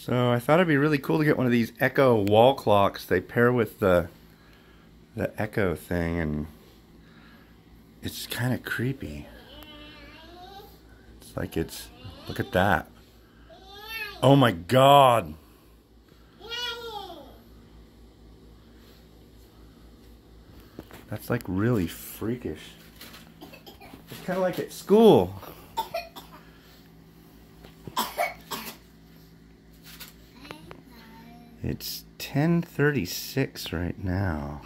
So I thought it'd be really cool to get one of these Echo wall clocks. They pair with the Echo thing, and it's kind of creepy. It's like look at that. Oh my God. That's like really freakish. It's kind of like at school. It's 10:36 right now.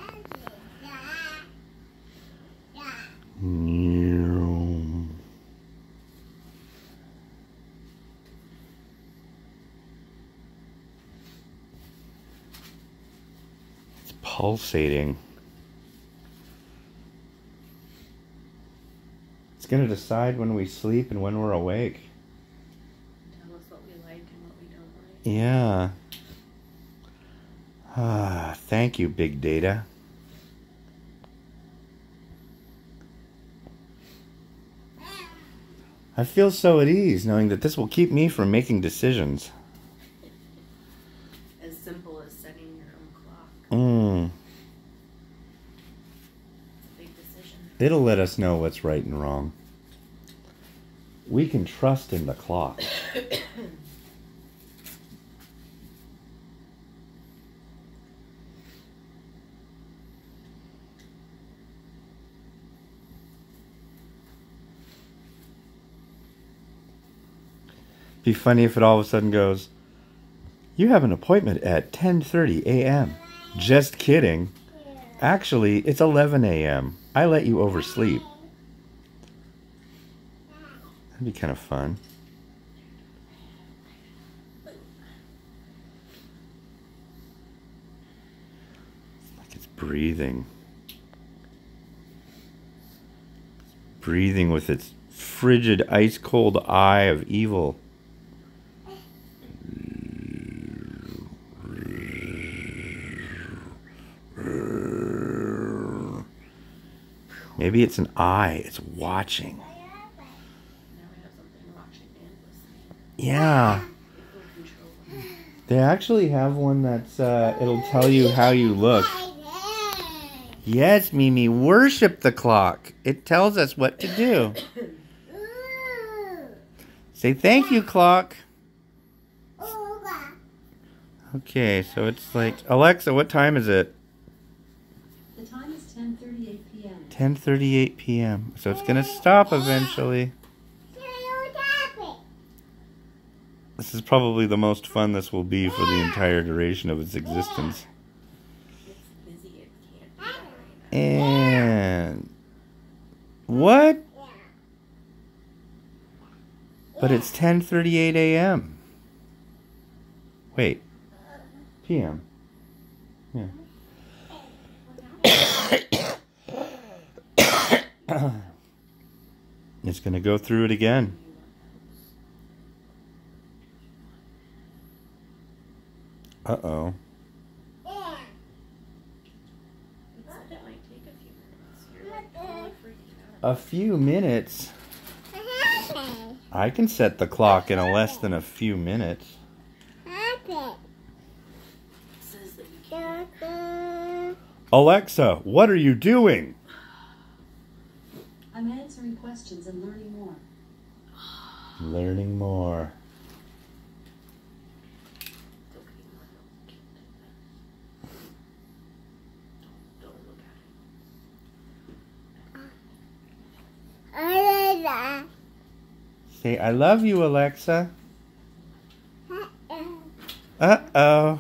It's pulsating. It's going to decide when we sleep and when we're awake. Tell us what we like and what we don't like. Yeah. Thank you, big data. I feel so at ease knowing that this will keep me from making decisions. As simple as setting your own clock. It's a big decision. It'll let us know what's right and wrong. We can trust in the clock. Be funny if it all of a sudden goes, you have an appointment at 10:30 a.m. Just kidding. Actually, it's 11 a.m. I let you oversleep. That'd be kind of fun. It's like it's breathing. It's breathing with its frigid, ice-cold eye of evil. Maybe it's an eye. It's watching. Now we have something watching and listening. Yeah. They actually have one that's, it'll tell you how you look. Yes, Mimi, worship the clock. It tells us what to do. Say thank you, clock. Okay, so it's like, Alexa, what time is it? The time is 10:38 p.m. 10:38 p.m. So it's going to stop eventually. This is probably the most fun this will be for the entire duration of its existence. It's busy. It can't do that right now. And what? But it's 10:38 a.m. Wait. p.m. Yeah. It's going to go through it again. Uh-oh. It said it might take a few minutes. You're like totally freaking out. A few minutes? I can set the clock in less than a few minutes. It says that you can't. Alexa, what are you doing? I'm answering questions and learning more. Learning more. Don't look at it. Say, I love you, Alexa. Uh-oh.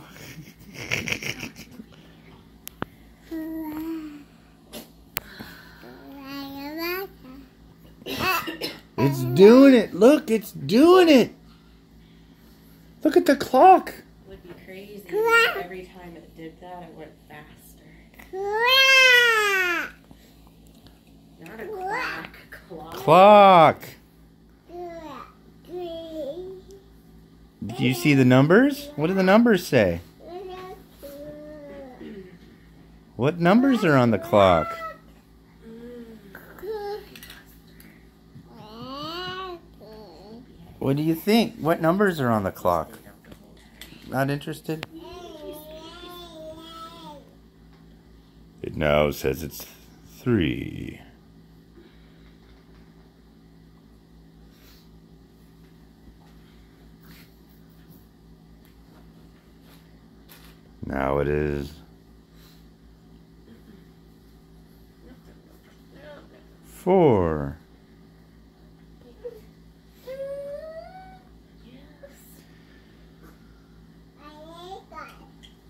It's doing it. Look, it's doing it. Look at the clock. It would be crazy if every time it did that, it went faster. Not a quack. Clock. Do you see the numbers? What do the numbers say? What numbers are on the clock? What do you think? What numbers are on the clock? Not interested? It now says it's 3. Now it is 4.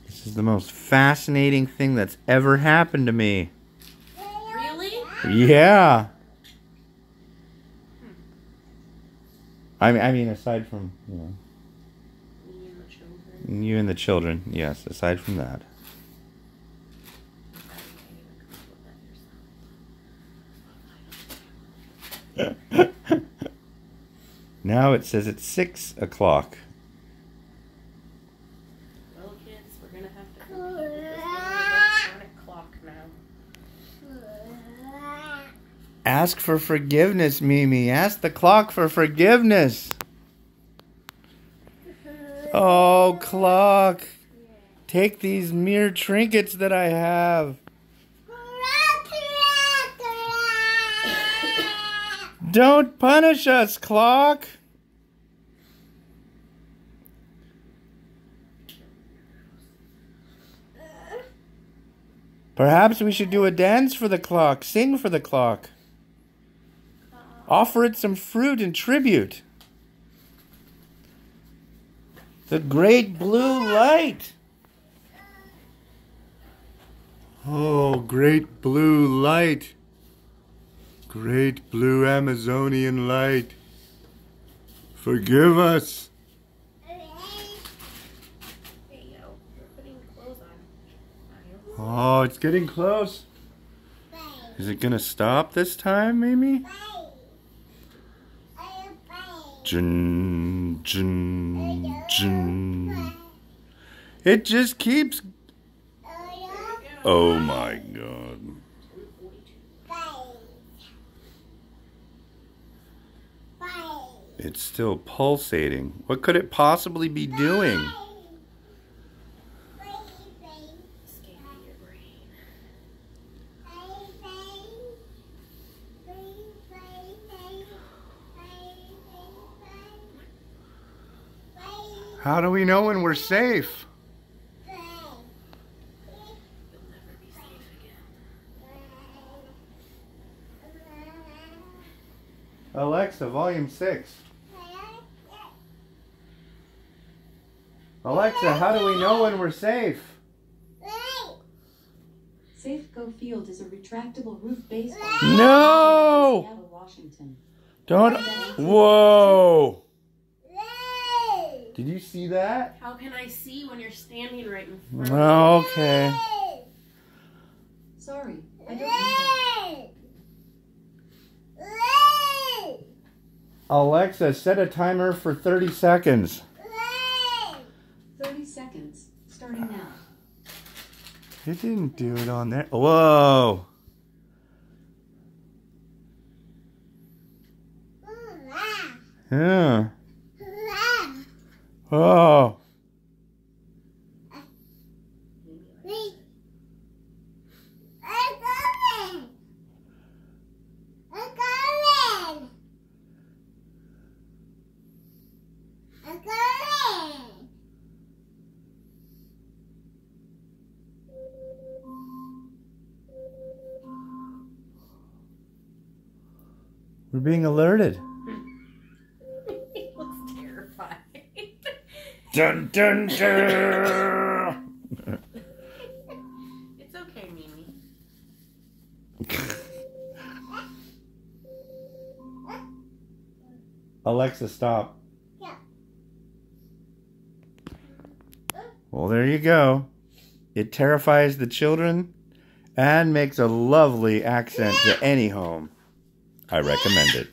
This is the most fascinating thing that's ever happened to me. Really? Yeah. I mean, aside from, Me and the children. you and the children, yes, aside from that. Now it says it's 6 o'clock. Well, kids, we're gonna have to compete with this electronic clock now. Ask for forgiveness, Mimi. Ask the clock for forgiveness. Oh, clock. Take these mere trinkets that I have. Don't punish us, clock. Perhaps we should do a dance for the clock, sing for the clock. Offer it some fruit in tribute. The great blue light. Oh, great blue light. Great blue Amazonian light. Forgive us. Hey, yo, you're putting clothes on. Oh, it's getting close. Is it gonna stop this time, Mimi? Jun, jun, jun. It just keeps. Oh my God. It's still pulsating. What could it possibly be doing? Scanning your brain. How do we know when we're safe? You'll never be safe again. Alexa, volume 6. Alexa, how do we know when we're safe? Safeco Field is a retractable roof baseball. No! Seattle, Washington. Don't. Whoa! Did you see that? How can I see when you're standing right in front of me? Okay. Sorry, I don't know. Alexa, set a timer for 30 seconds. 30 seconds, starting now. It didn't do it on there. Whoa. Yeah. Oh. We're being alerted. He looks terrified. Dun dun dun. It's okay, Mimi. Alexa, stop. Well, there you go. It terrifies the children and makes a lovely accent to any home. I recommend it.